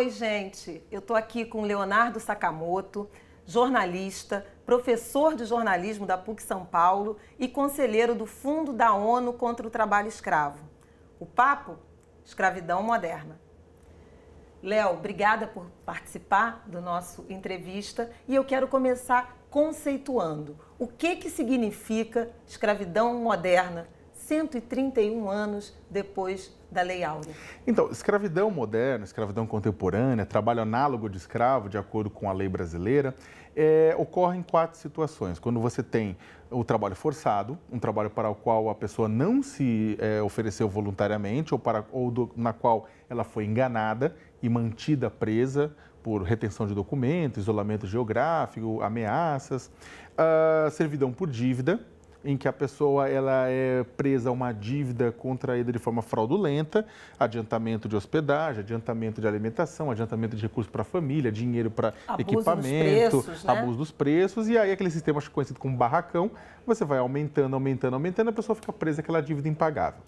Oi, gente. Eu estou aqui com Leonardo Sakamoto, jornalista, professor de jornalismo da PUC São Paulo e conselheiro do Fundo da ONU contra o Trabalho Escravo. O papo? Escravidão moderna. Léo, obrigada por participar do nosso entrevista e eu quero começar conceituando. O que significa escravidão moderna 131 anos depois da Lei Áurea? Então, escravidão moderna, escravidão contemporânea, trabalho análogo de escravo, de acordo com a lei brasileira, ocorre em 4 situações. Quando você tem o trabalho forçado, um trabalho para o qual a pessoa não se ofereceu voluntariamente na qual ela foi enganada e mantida presa por retenção de documentos, isolamento geográfico, ameaças, servidão por dívida, em que a pessoa ela é presa a uma dívida contraída de forma fraudulenta, adiantamento de hospedagem, adiantamento de alimentação, adiantamento de recursos para a família, dinheiro para equipamento, dos preços, né? Abuso dos preços, e aí aquele sistema conhecido como barracão, você vai aumentando, a pessoa fica presa àquela dívida impagável.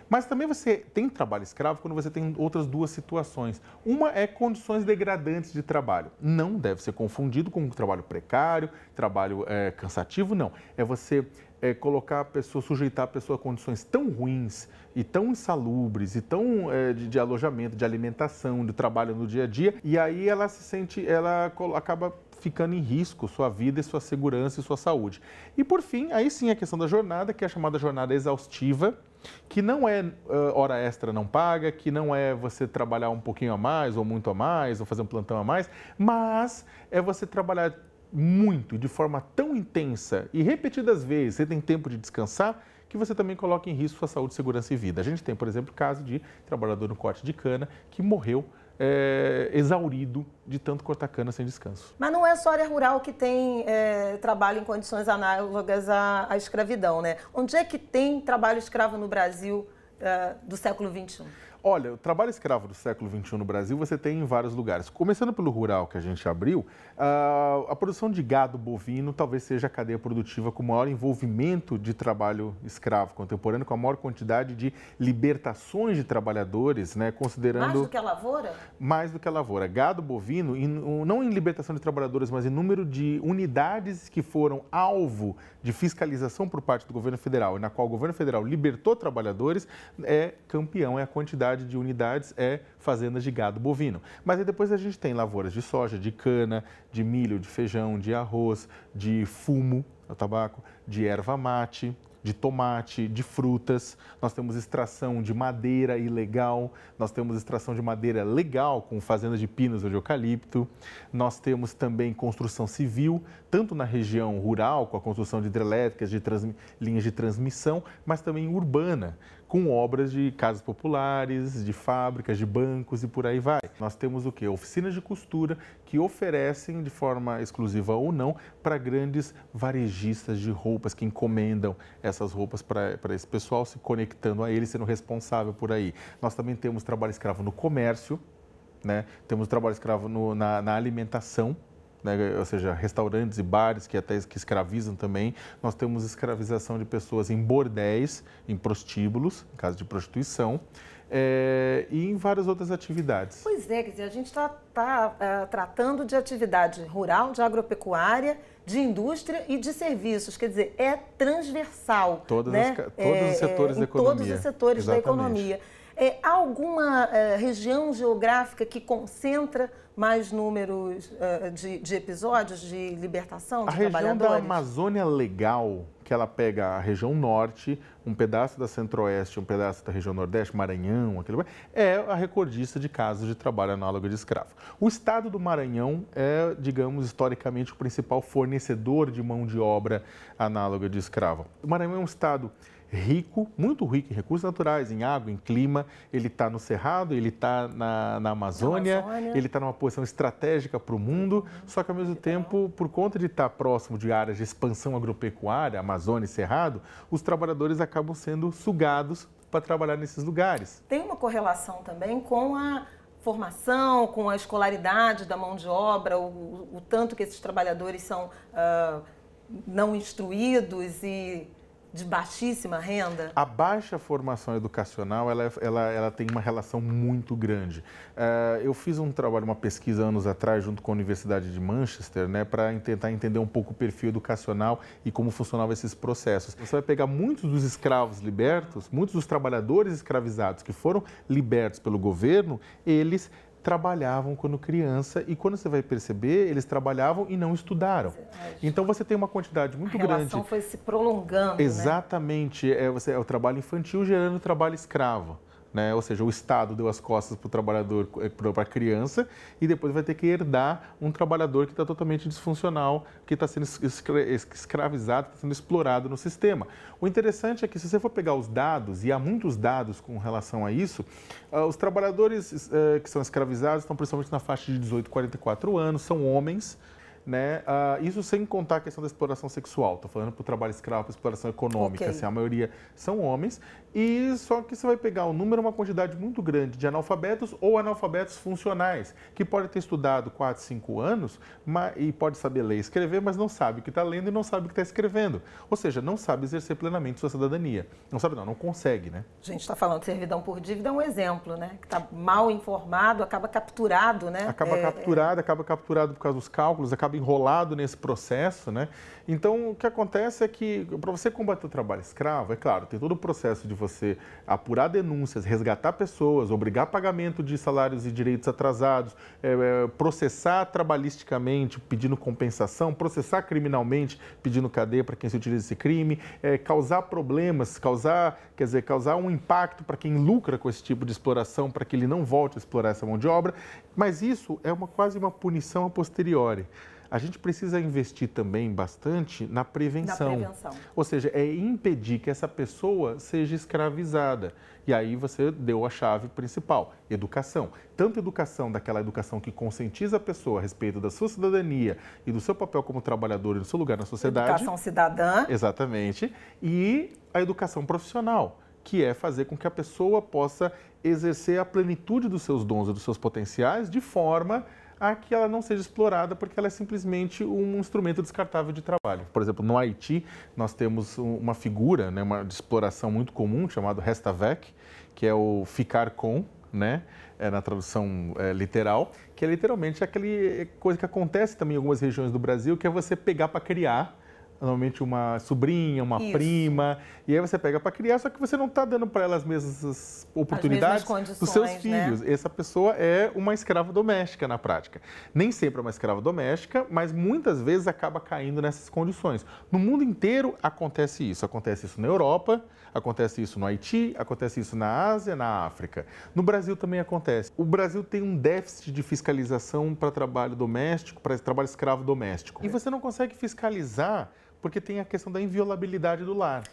Mas também você tem trabalho escravo quando você tem outras 2 situações. Uma é condições degradantes de trabalho. Não deve ser confundido com trabalho precário, trabalho cansativo, não. É você colocar a pessoa, sujeitar a pessoa a condições tão ruins e tão insalubres e tão de alojamento, de alimentação, de trabalho no dia a dia, e aí ela acaba ficando em risco sua vida, sua segurança e sua saúde. E por fim, aí sim a questão da jornada, que é a chamada jornada exaustiva, que não é hora extra não paga, que não é você trabalhar um pouquinho a mais ou muito a mais, ou fazer um plantão a mais, mas é você trabalhar muito, de forma tão intensa e repetidas vezes, você tem tempo de descansar, que você também coloca em risco sua saúde, segurança e vida. A gente tem, por exemplo, o caso de trabalhador no corte de cana que morreu exaurido de tanto cortar cana sem descanso. Mas não é só a área rural que tem trabalho em condições análogas à escravidão, né? Onde é que tem trabalho escravo no Brasil do século XXI? Olha, o trabalho escravo do século XXI no Brasil você tem em vários lugares. Começando pelo rural que a gente abriu, a produção de gado bovino talvez seja a cadeia produtiva com maior envolvimento de trabalho escravo contemporâneo, com a maior quantidade de libertações de trabalhadores, né, considerando... Mais do que a lavoura? Mais do que a lavoura. Gado bovino, não em libertação de trabalhadores, mas em número de unidades que foram alvo de fiscalização por parte do governo federal, e na qual o governo federal libertou trabalhadores, é campeão, é a quantidade de unidades, é fazendas de gado bovino. Mas aí depois a gente tem lavouras de soja, de cana, de milho, de feijão, de arroz, de fumo, o tabaco, de erva mate, de tomate, de frutas. Nós temos extração de madeira ilegal, nós temos extração de madeira legal com fazendas de pinos ou de eucalipto. Nós temos também construção civil, tanto na região rural, com a construção de hidrelétricas, de linhas de transmissão, mas também urbana, com obras de casas populares, de fábricas, de bancos e por aí vai. Nós temos o quê? Oficinas de costura que oferecem de forma exclusiva ou não para grandes varejistas de roupas que encomendam essas roupas para esse pessoal, se conectando a eles, sendo responsável por aí. Nós também temos trabalho escravo no comércio, né? Temos trabalho escravo na alimentação, né? Ou seja, restaurantes e bares que escravizam também. Nós temos escravização de pessoas em bordéis, em prostíbulos, em caso de prostituição, e em várias outras atividades. Pois é, quer dizer, a gente está tratando de atividade rural, de agropecuária, de indústria e de serviços. Quer dizer, é transversal. Todos né? os setores da economia. Todos os setores da economia. Há alguma região geográfica que concentra mais números de episódios de libertação de trabalhadores? A região da Amazônia Legal, que ela pega a região norte, um pedaço da centro-oeste, um pedaço da região nordeste, Maranhão, é a recordista de casos de trabalho análogo de escravo. O estado do Maranhão é, digamos, historicamente o principal fornecedor de mão de obra análoga de escravo. O Maranhão é um estado rico, muito rico em recursos naturais, em água, em clima. Ele está no Cerrado, ele está na Amazônia, ele está numa posição estratégica para o mundo, só que ao mesmo tempo, por conta de estar próximo de áreas de expansão agropecuária, Amazônia e Cerrado, os trabalhadores acabam sendo sugados para trabalhar nesses lugares. Tem uma correlação também com a formação, com a escolaridade da mão de obra, o tanto que esses trabalhadores são não instruídos e de baixíssima renda? A baixa formação educacional, ela tem uma relação muito grande. Eu fiz um trabalho, uma pesquisa anos atrás, junto com a Universidade de Manchester, né, para tentar entender um pouco o perfil educacional e como funcionavam esses processos. Você vai pegar muitos dos escravos libertos, muitos dos trabalhadores escravizados que foram libertos pelo governo, eles trabalhavam quando criança e quando você vai perceber, eles trabalhavam e não estudaram. Então você tem uma quantidade muito grande. A relação foi se prolongando, exatamente, né? É o trabalho infantil gerando trabalho escravo. Né? Ou seja, o Estado deu as costas para o trabalhador, para a criança, e depois vai ter que herdar um trabalhador que está totalmente disfuncional, que está sendo escravizado, está sendo explorado no sistema. O interessante é que, se você for pegar os dados, e há muitos dados com relação a isso, os trabalhadores que são escravizados estão principalmente na faixa de 18 a 44 anos, são homens. Né? Isso sem contar a questão da exploração sexual. Estou falando para o trabalho escravo, para a exploração econômica. Okay. Assim, a maioria são homens. E só que você vai pegar um número, uma quantidade muito grande de analfabetos ou analfabetos funcionais, que pode ter estudado 4, 5 anos e pode saber ler e escrever, mas não sabe o que está lendo e não sabe o que está escrevendo. Ou seja, não sabe exercer plenamente sua cidadania. Não sabe, não consegue, né? A gente está falando de servidão por dívida, é um exemplo, né? Que está mal informado, acaba capturado, né? Acaba capturado por causa dos cálculos, acaba enrolado nesse processo, né? Então, o que acontece é que, para você combater o trabalho escravo, é claro, tem todo o processo de você apurar denúncias, resgatar pessoas, obrigar pagamento de salários e direitos atrasados, processar trabalhisticamente pedindo compensação, processar criminalmente pedindo cadeia para quem se utiliza esse crime, causar problemas, causar um impacto para quem lucra com esse tipo de exploração, para que ele não volte a explorar essa mão de obra, mas isso é quase uma punição a posteriori. A gente precisa investir também bastante na prevenção. Ou seja, é impedir que essa pessoa seja escravizada. E aí você deu a chave principal, educação. Tanto daquela educação que conscientiza a pessoa a respeito da sua cidadania e do seu papel como trabalhador e do seu lugar na sociedade. Educação cidadã. Exatamente. E a educação profissional, que é fazer com que a pessoa possa exercer a plenitude dos seus dons e dos seus potenciais de forma a que ela não seja explorada, porque ela é simplesmente um instrumento descartável de trabalho. Por exemplo, no Haiti, nós temos uma figura, né, de exploração muito comum, chamado reste avec, que é o ficar com, né, na tradução literal, que é literalmente aquela coisa que acontece também em algumas regiões do Brasil, que é você pegar para criar, normalmente uma sobrinha, uma prima, e aí você pega para criar, só que você não está dando para ela as mesmas oportunidades dos seus filhos. Né? Essa pessoa é uma escrava doméstica na prática. Nem sempre é uma escrava doméstica, mas muitas vezes acaba caindo nessas condições. No mundo inteiro acontece isso. Acontece isso na Europa, acontece isso no Haiti, acontece isso na Ásia, na África. No Brasil também acontece. O Brasil tem um déficit de fiscalização para trabalho doméstico, para trabalho escravo doméstico. E você não consegue fiscalizar porque tem a questão da inviolabilidade do lar.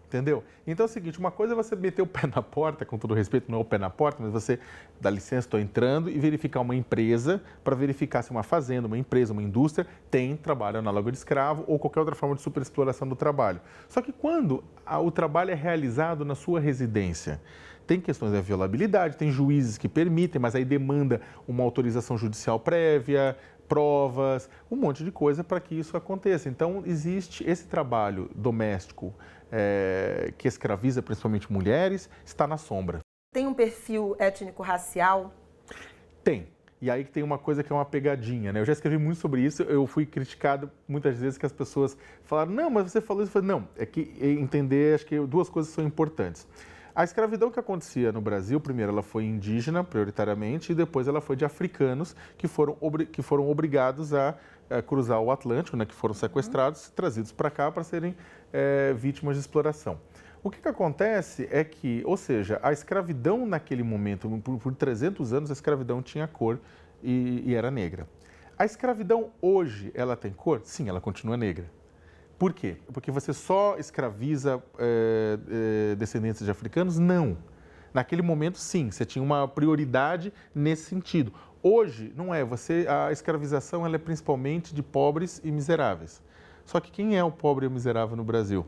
Entendeu? Então é o seguinte, uma coisa é você meter o pé na porta, com todo respeito, não é o pé na porta, mas você dá licença, estou entrando, e verificar uma empresa, para verificar se uma fazenda, uma empresa, uma indústria tem trabalho análogo de escravo ou qualquer outra forma de superexploração do trabalho. Só que quando o trabalho é realizado na sua residência, tem questões da violabilidade, tem juízes que permitem, mas aí demanda uma autorização judicial prévia, provas, um monte de coisa para que isso aconteça. Então, existe esse trabalho doméstico que escraviza principalmente mulheres, está na sombra. Tem um perfil étnico-racial? Tem. E aí tem uma coisa que é uma pegadinha, né? Eu já escrevi muito sobre isso, eu fui criticado muitas vezes que as pessoas falaram, não, mas você falou isso. Eu falei, não, é que entender, acho que duas coisas são importantes. A escravidão que acontecia no Brasil, primeiro ela foi indígena, prioritariamente, e depois ela foi de africanos que foram obrigados a cruzar o Atlântico, né, que foram sequestrados, trazidos para cá para serem vítimas de exploração. O que acontece é que, ou seja, a escravidão naquele momento, por 300 anos, a escravidão tinha cor e era negra. A escravidão hoje, ela tem cor? Sim, ela continua negra. Por quê? Porque você só escraviza descendentes de africanos? Não. Naquele momento, sim, você tinha uma prioridade nesse sentido. Hoje, não é. A escravização ela é principalmente de pobres e miseráveis. Só que quem é o pobre e o miserável no Brasil?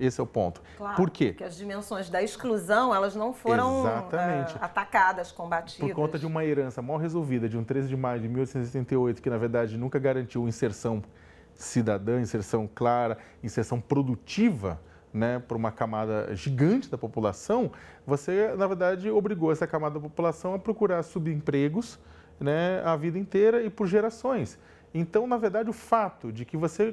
Esse é o ponto. Claro, por quê? Porque as dimensões da exclusão, elas não foram atacadas, combatidas. Por conta de uma herança mal resolvida de um 13 de maio de 1888, que na verdade nunca garantiu inserção cidadã, inserção clara, inserção produtiva, né, para uma camada gigante da população, você, na verdade, obrigou essa camada da população a procurar subempregos, né, a vida inteira e por gerações. Então, na verdade, o fato de que você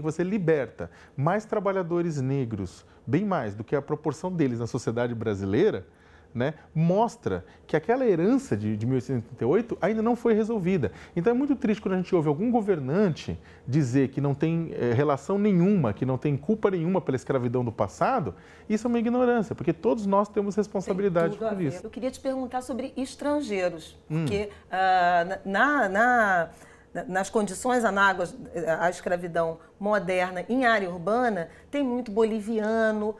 você liberta mais trabalhadores negros, bem mais do que a proporção deles na sociedade brasileira, né, mostra que aquela herança de 1888 ainda não foi resolvida. Então é muito triste quando a gente ouve algum governante dizer que não tem relação nenhuma, que não tem culpa nenhuma pela escravidão do passado. Isso é uma ignorância, porque todos nós temos responsabilidade por isso. Eu queria te perguntar sobre estrangeiros, porque nas condições análogas à escravidão moderna em área urbana, tem muito boliviano,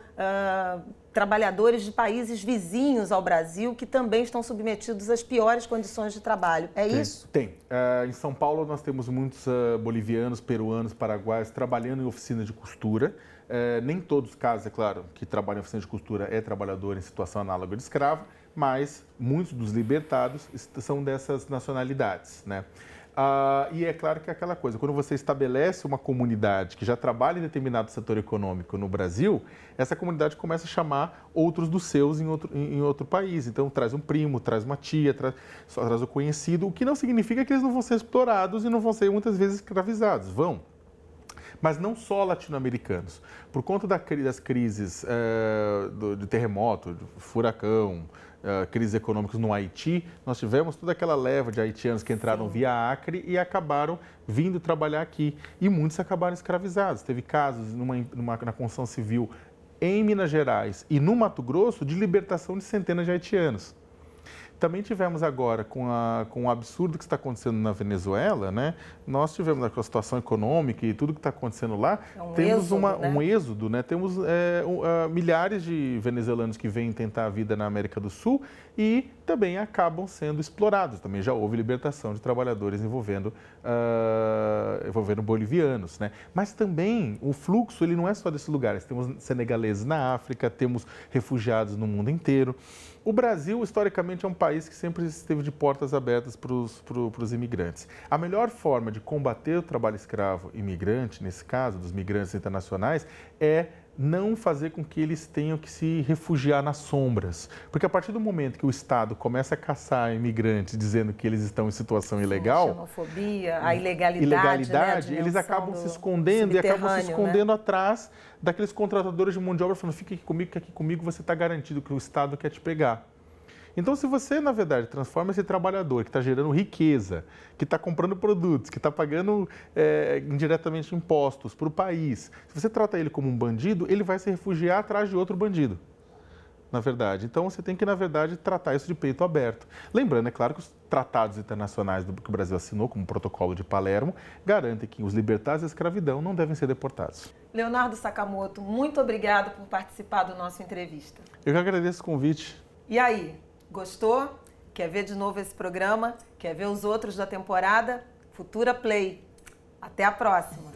trabalhadores de países vizinhos ao Brasil que também estão submetidos às piores condições de trabalho. É isso? Tem. Em São Paulo nós temos muitos bolivianos, peruanos, paraguaios trabalhando em oficina de costura. Nem todos os casos, é claro, que trabalham em oficina de costura é trabalhador em situação análoga de escravo, mas muitos dos libertados são dessas nacionalidades, né? E é claro que é aquela coisa, quando você estabelece uma comunidade que já trabalha em determinado setor econômico no Brasil, essa comunidade começa a chamar outros dos seus em outro país. Então, traz um primo, traz uma tia, traz o conhecido, o que não significa que eles não vão ser explorados e não vão ser muitas vezes escravizados. Vão. Mas não só latino-americanos. Por conta das crises de terremoto, de furacão, crises econômicas no Haiti, nós tivemos toda aquela leva de haitianos que entraram via Acre e acabaram vindo trabalhar aqui. E muitos acabaram escravizados. Teve casos na construção civil em Minas Gerais e no Mato Grosso de libertação de centenas de haitianos. Também tivemos agora, com o absurdo que está acontecendo na Venezuela, né? Nós tivemos a situação econômica e tudo que está acontecendo lá, temos um êxodo, né? Temos milhares de venezuelanos que vêm tentar a vida na América do Sul e também acabam sendo explorados. Também já houve libertação de trabalhadores envolvendo bolivianos, né? Mas também o fluxo ele não é só desses lugares. Temos senegaleses na África, temos refugiados no mundo inteiro. O Brasil, historicamente, é um país que sempre esteve de portas abertas para os imigrantes. A melhor forma de combater o trabalho escravo imigrante, nesse caso, dos migrantes internacionais, é não fazer com que eles tenham que se refugiar nas sombras. Porque a partir do momento que o Estado começa a caçar imigrantes dizendo que eles estão em situação ilegal... A xenofobia, a ilegalidade, né, eles acabam se escondendo e acabam se escondendo atrás daqueles contratadores de mão de obra falando, fica aqui comigo, que aqui comigo você está garantido que o Estado quer te pegar. Então, se você, na verdade, transforma esse trabalhador que está gerando riqueza, que está comprando produtos, que está pagando indiretamente impostos para o país, se você trata ele como um bandido, ele vai se refugiar atrás de outro bandido, na verdade. Então, você tem que, na verdade, tratar isso de peito aberto. Lembrando, é claro que os tratados internacionais que o Brasil assinou, como o Protocolo de Palermo, garantem que os libertados da escravidão não devem ser deportados. Leonardo Sakamoto, muito obrigado por participar do nosso entrevista. Eu que agradeço o convite. E aí? Gostou? Quer ver de novo esse programa? Quer ver os outros da temporada? Futura Play. Até a próxima!